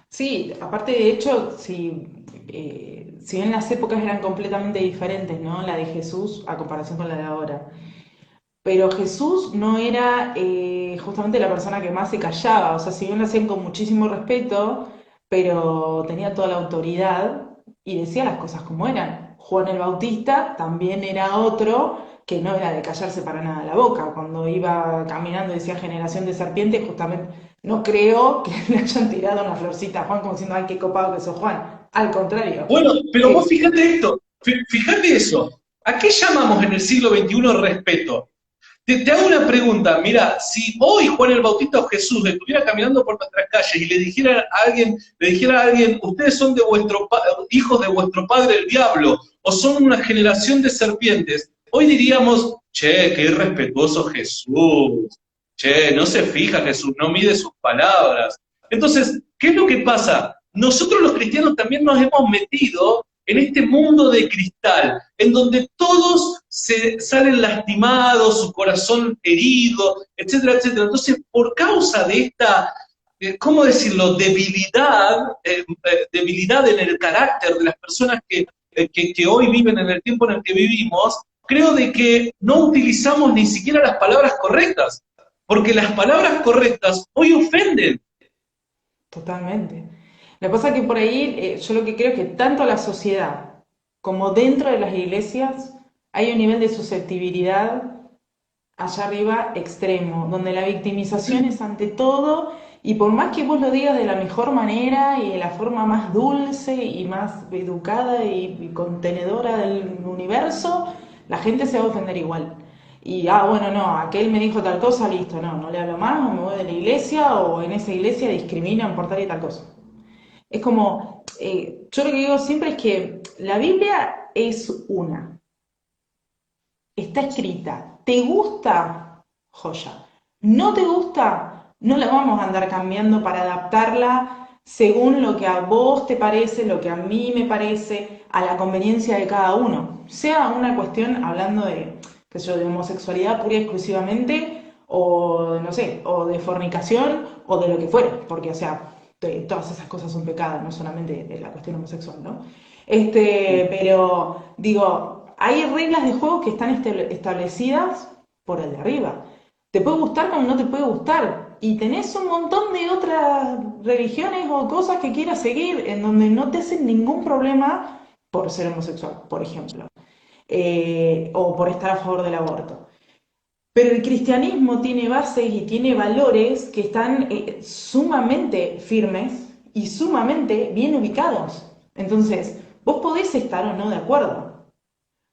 Sí, aparte de hecho, si bien las épocas eran completamente diferentes, ¿no? La de Jesús a comparación con la de ahora. Pero Jesús no era justamente la persona que más se callaba, o sea, si bien lo hacían con muchísimo respeto, pero tenía toda la autoridad y decía las cosas como eran. Juan el Bautista también era otro que no era de callarse para nada la boca. Cuando iba caminando y decía generación de serpientes, justamente no creo que le hayan tirado una florcita a Juan como diciendo, ay, qué copado que sos Juan. Al contrario. Bueno, pero vos fíjate esto, fíjate eso. ¿A qué llamamos en el siglo XXI respeto? Te hago una pregunta, mira, si hoy Juan el Bautista o Jesús estuviera caminando por nuestras calles y le dijera a alguien, ustedes son de hijos de vuestro padre el diablo, o son una generación de serpientes, hoy diríamos, che, qué irrespetuoso Jesús, che, no se fija Jesús, no mide sus palabras. Entonces, ¿qué es lo que pasa? Nosotros los cristianos también nos hemos metido en este mundo de cristal, en donde todos se salen lastimados, su corazón herido, etcétera, etcétera. Entonces, por causa de esta, ¿cómo decirlo?, debilidad en el carácter de las personas que hoy viven en el tiempo en el que vivimos, creo de que no utilizamos ni siquiera las palabras correctas, porque las palabras correctas hoy ofenden. Totalmente. Lo que pasa es que por ahí yo lo que creo es que tanto la sociedad como dentro de las iglesias hay un nivel de susceptibilidad allá arriba extremo, donde la victimización es ante todo y por más que vos lo digas de la mejor manera y de la forma más dulce y más educada y contenedora del universo, la gente se va a ofender igual. Y, bueno, no, aquel me dijo tal cosa, listo, no, no le hablo más, o me voy de la iglesia, o en esa iglesia discriminan por tal y tal cosa. Es como, yo lo que digo siempre es que la Biblia es una, está escrita, ¿te gusta? Joya. ¿No te gusta? No la vamos a andar cambiando para adaptarla según lo que a vos te parece, lo que a mí me parece, a la conveniencia de cada uno. Sea una cuestión hablando de, qué sé yo, de homosexualidad pura y exclusivamente, o no sé, o de fornicación, o de lo que fuera, porque, o sea, todas esas cosas son pecadas, no solamente la cuestión homosexual, ¿no? Pero, digo, hay reglas de juego que están establecidas por el de arriba. Te puede gustar como no te puede gustar. Y tenés un montón de otras religiones o cosas que quieras seguir en donde no te hacen ningún problema por ser homosexual, por ejemplo, o por estar a favor del aborto. Pero el cristianismo tiene bases y tiene valores que están sumamente firmes y sumamente bien ubicados. Entonces, vos podés estar o no de acuerdo,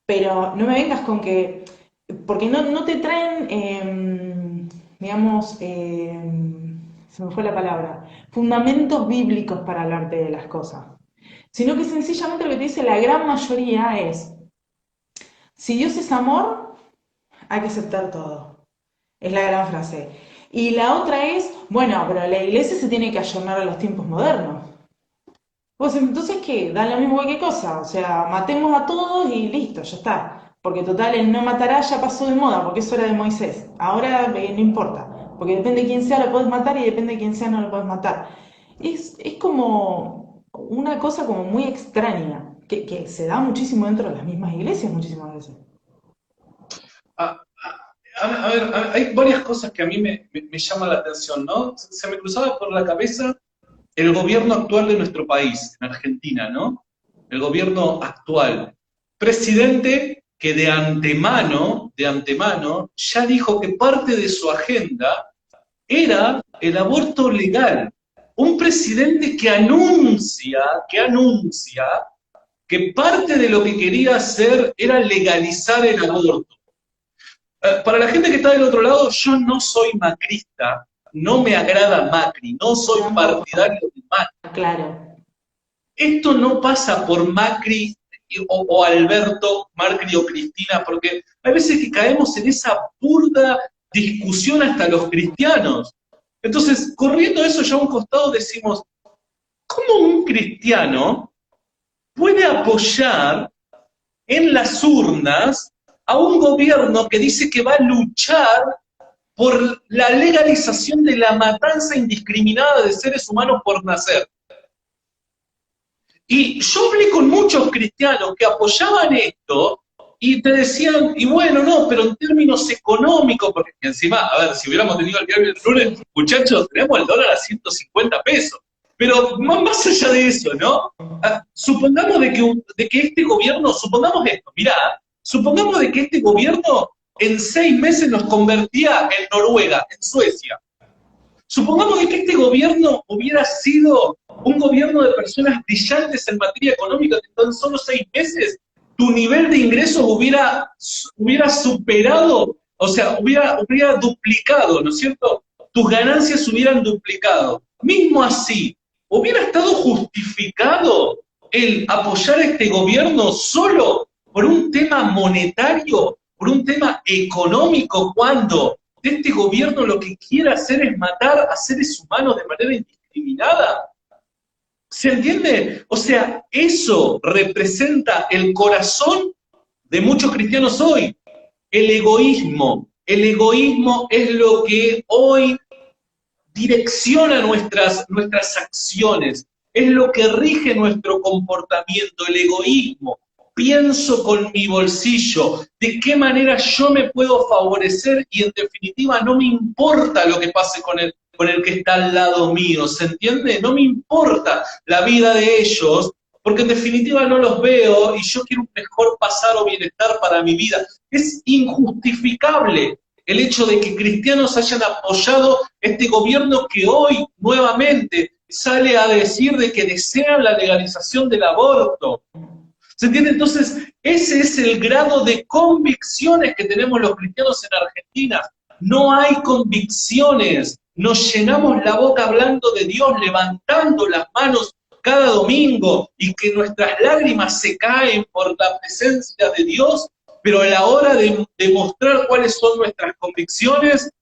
pero no me vengas con que, porque no te traen, digamos, se me fue la palabra, fundamentos bíblicos para hablarte de las cosas, sino que sencillamente lo que te dice la gran mayoría es, si Dios es amor, hay que aceptar todo. Es la gran frase. Y la otra es, bueno, pero la iglesia se tiene que ayornar a los tiempos modernos. Pues entonces, ¿qué? Da lo mismo cualquier cosa. O sea, matemos a todos y listo, ya está. Porque total, el no matará ya pasó de moda, porque eso era de Moisés. Ahora no importa. Porque depende de quién sea, lo puedes matar y depende de quién sea, no lo puedes matar. Es como una cosa como muy extraña, que se da muchísimo dentro de las mismas iglesias muchísimas veces. A, a ver, hay varias cosas que a mí me llaman la atención, ¿no? Se me cruzaba por la cabeza el gobierno actual de nuestro país, en Argentina, ¿no? El gobierno actual. Presidente que de antemano, ya dijo que parte de su agenda era el aborto legal. Un presidente que anuncia que parte de lo que quería hacer era legalizar el aborto. Para la gente que está del otro lado, yo no soy macrista, no me agrada Macri, no soy partidario de Macri. Claro. Esto no pasa por Macri o Alberto, Macri o Cristina, porque hay veces que caemos en esa burda discusión hasta los cristianos. Entonces, corriendo eso ya a un costado, decimos, ¿cómo un cristiano puede apoyar en las urnas a un gobierno que dice que va a luchar por la legalización de la matanza indiscriminada de seres humanos por nacer? Y yo hablé con muchos cristianos que apoyaban esto y te decían, y bueno, no, pero en términos económicos, porque encima, a ver, si hubiéramos tenido el diario el lunes, muchachos, tenemos el dólar a 150 pesos. Pero más allá de eso, ¿no? Supongamos de que este gobierno, supongamos esto, mirá, supongamos de que este gobierno en 6 meses nos convertía en Noruega, en Suecia. Supongamos que este gobierno hubiera sido un gobierno de personas brillantes en materia económica, que en tan solo 6 meses tu nivel de ingresos hubiera superado, o sea, hubiera duplicado, ¿no es cierto? Tus ganancias hubieran duplicado. Mismo así, ¿hubiera estado justificado el apoyar a este gobierno solo por un tema monetario, por un tema económico, cuando este gobierno lo que quiere hacer es matar a seres humanos de manera indiscriminada? ¿Se entiende? O sea, eso representa el corazón de muchos cristianos hoy, el egoísmo. El egoísmo es lo que hoy direcciona nuestras acciones, es lo que rige nuestro comportamiento, el egoísmo. Pienso con mi bolsillo, de qué manera yo me puedo favorecer y en definitiva no me importa lo que pase con el que está al lado mío, ¿se entiende? No me importa la vida de ellos, porque en definitiva no los veo y yo quiero un mejor pasar o bienestar para mi vida. Es injustificable el hecho de que cristianos hayan apoyado este gobierno que hoy nuevamente sale a decir de que desean la legalización del aborto. ¿Se entiende? Entonces, ese es el grado de convicciones que tenemos los cristianos en Argentina. No hay convicciones. Nos llenamos la boca hablando de Dios, levantando las manos cada domingo y que nuestras lágrimas se caen por la presencia de Dios, pero a la hora de demostrar cuáles son nuestras convicciones,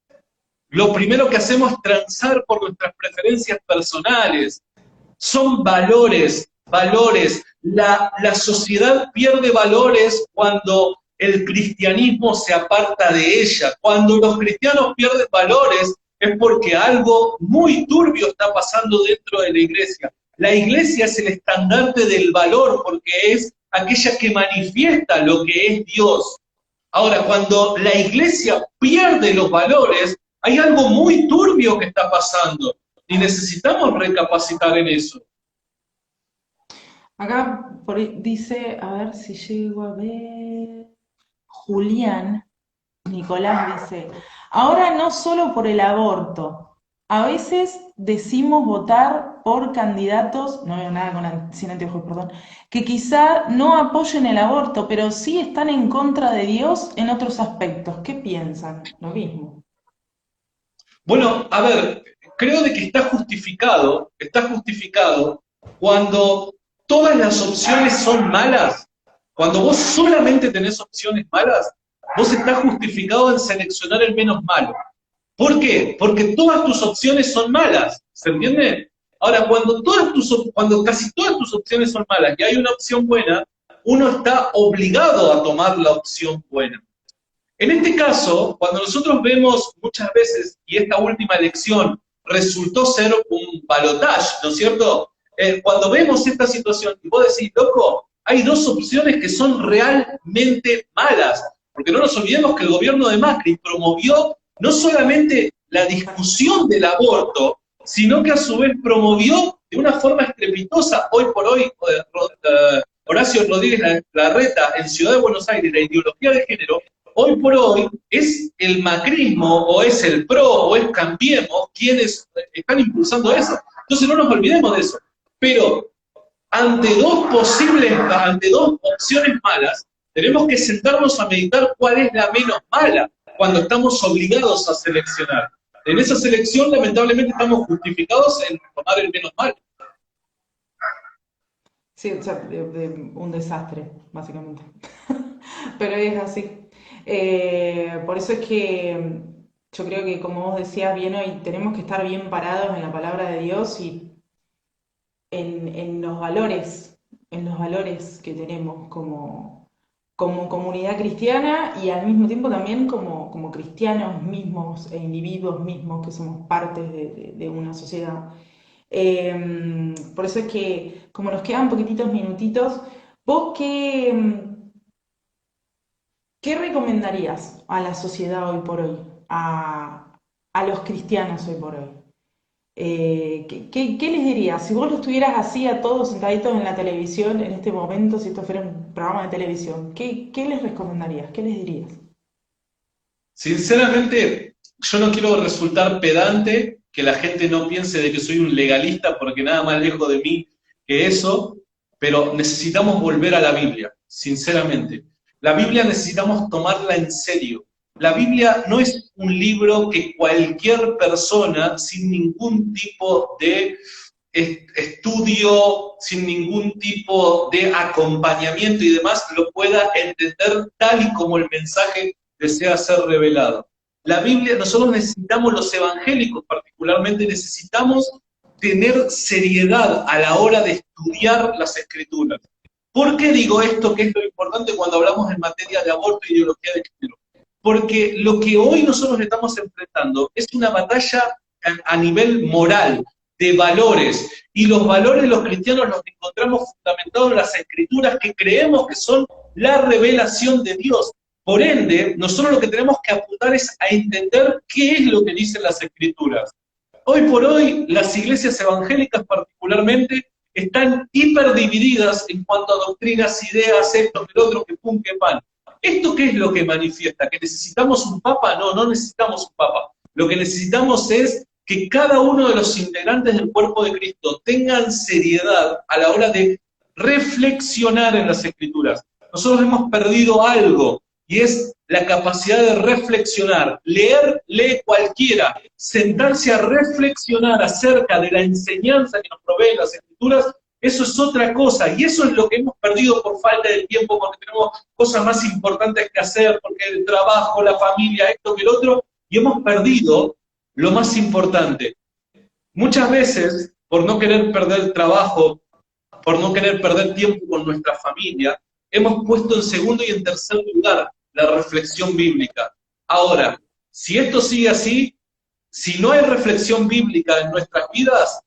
lo primero que hacemos es transar por nuestras preferencias personales. Son valores. La sociedad pierde valores cuando el cristianismo se aparta de ella. Cuando los cristianos pierden valores es porque algo muy turbio está pasando dentro de la iglesia. La iglesia es el estandarte del valor porque es aquella que manifiesta lo que es Dios. Ahora, cuando la iglesia pierde los valores, hay algo muy turbio que está pasando y necesitamos recapacitar en eso. Acá dice, a ver si llego a ver. Julián Nicolás dice, ahora no solo por el aborto, a veces decimos votar por candidatos, no veo nada sin anteojos, perdón, que quizá no apoyen el aborto, pero sí están en contra de Dios en otros aspectos. ¿Qué piensan? Lo mismo. Bueno, a ver, creo de que está justificado cuando todas las opciones son malas, cuando vos solamente tenés opciones malas, vos estás justificado en seleccionar el menos malo. ¿Por qué? Porque todas tus opciones son malas, ¿se entiende? Ahora, cuando casi todas tus opciones son malas y hay una opción buena, uno está obligado a tomar la opción buena. En este caso, cuando nosotros vemos muchas veces, y esta última elección resultó ser un balotaje, ¿no es cierto? Cuando vemos esta situación y vos decís, loco, hay dos opciones que son realmente malas, porque no nos olvidemos que el gobierno de Macri promovió no solamente la discusión del aborto, sino que a su vez promovió de una forma estrepitosa, hoy por hoy, Horacio Rodríguez Larreta en Ciudad de Buenos Aires, la ideología de género, hoy por hoy es el macrismo, o es el PRO, o es Cambiemos, quienes están impulsando eso. Entonces no nos olvidemos de eso. Pero ante dos opciones malas, tenemos que sentarnos a meditar cuál es la menos mala, cuando estamos obligados a seleccionar. En esa selección, lamentablemente, estamos justificados en tomar el menos mal. Sí, o sea, un desastre, básicamente. Pero es así. Por eso es que yo creo que, como vos decías bien hoy, tenemos que estar bien parados en la palabra de Dios y en en los valores que tenemos como comunidad cristiana y al mismo tiempo también como cristianos mismos e individuos mismos que somos parte de una sociedad. Por eso es que, como nos quedan poquititos minutitos, ¿vos qué recomendarías a la sociedad hoy por hoy, a los cristianos hoy por hoy? ¿Qué les dirías? Si vos los tuvieras así a todos sentaditos en la televisión en este momento, si esto fuera un programa de televisión, ¿qué les recomendarías? ¿Qué les dirías? Sinceramente, yo no quiero resultar pedante, que la gente no piense de que soy un legalista, porque nada más lejos de mí que eso, pero necesitamos volver a la Biblia, sinceramente. La Biblia necesitamos tomarla en serio. La Biblia no es un libro que cualquier persona, sin ningún tipo de estudio, sin ningún tipo de acompañamiento y demás, lo pueda entender tal y como el mensaje desea ser revelado. La Biblia, nosotros necesitamos, los evangélicos particularmente, necesitamos tener seriedad a la hora de estudiar las escrituras. ¿Por qué digo esto, que es lo importante cuando hablamos en materia de aborto e ideología de género? Porque lo que hoy nosotros estamos enfrentando es una batalla a nivel moral, de valores, y los valores los cristianos los encontramos fundamentados en las escrituras que creemos que son la revelación de Dios. Por ende, nosotros lo que tenemos que apuntar es a entender qué es lo que dicen las escrituras. Hoy por hoy, las iglesias evangélicas particularmente están hiperdivididas en cuanto a doctrinas, ideas, esto, que el otro, que pum, que pan. ¿Esto qué es lo que manifiesta? ¿Que necesitamos un papa? No, no necesitamos un papa. Lo que necesitamos es que cada uno de los integrantes del cuerpo de Cristo tengan seriedad a la hora de reflexionar en las escrituras. Nosotros hemos perdido algo, y es la capacidad de reflexionar. Leer, lee cualquiera. Sentarse a reflexionar acerca de la enseñanza que nos proveen las escrituras, eso es otra cosa, y eso es lo que hemos perdido por falta de tiempo, porque tenemos cosas más importantes que hacer, porque el trabajo, la familia, esto que el otro, y hemos perdido lo más importante. Muchas veces, por no querer perder trabajo, por no querer perder tiempo con nuestra familia, hemos puesto en segundo y en tercer lugar la reflexión bíblica. Ahora, si esto sigue así, si no hay reflexión bíblica en nuestras vidas,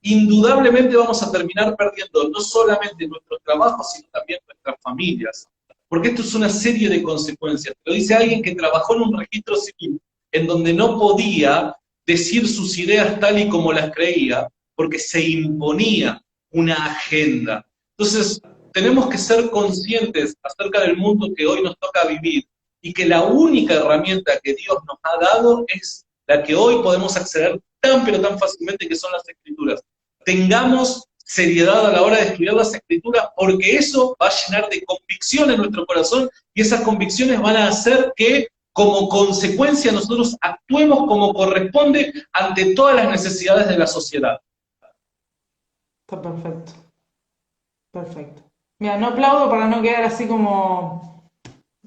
indudablemente vamos a terminar perdiendo no solamente nuestros trabajos, sino también nuestras familias. Porque esto es una serie de consecuencias. Lo dice alguien que trabajó en un registro civil en donde no podía decir sus ideas tal y como las creía, porque se imponía una agenda. Entonces, tenemos que ser conscientes acerca del mundo que hoy nos toca vivir y que la única herramienta que Dios nos ha dado es la que hoy podemos acceder tan pero tan fácilmente, que son las escrituras. Tengamos seriedad a la hora de estudiar las escrituras, porque eso va a llenar de convicción en nuestro corazón y esas convicciones van a hacer que como consecuencia nosotros actuemos como corresponde ante todas las necesidades de la sociedad. Está perfecto, perfecto. Mira, no aplaudo para no quedar así como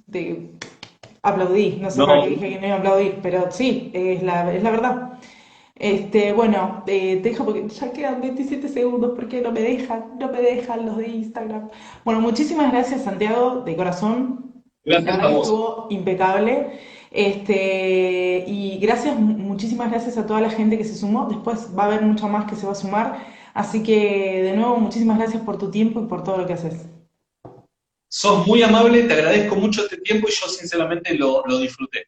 de aplaudí, no sé para qué No, dije que no iba a aplaudir, pero sí, es la verdad. Bueno, te dejo porque ya quedan 27 segundos porque no me dejan los de Instagram. Bueno, muchísimas gracias Santiago, de corazón. La gracias a verdad que vos. estuvo impecable. Y gracias, muchísimas gracias a toda la gente que se sumó. Después va a haber mucha más que se va a sumar. Así que de nuevo, muchísimas gracias por tu tiempo y por todo lo que haces. Sos muy amable, te agradezco mucho este tiempo y yo sinceramente lo disfruté.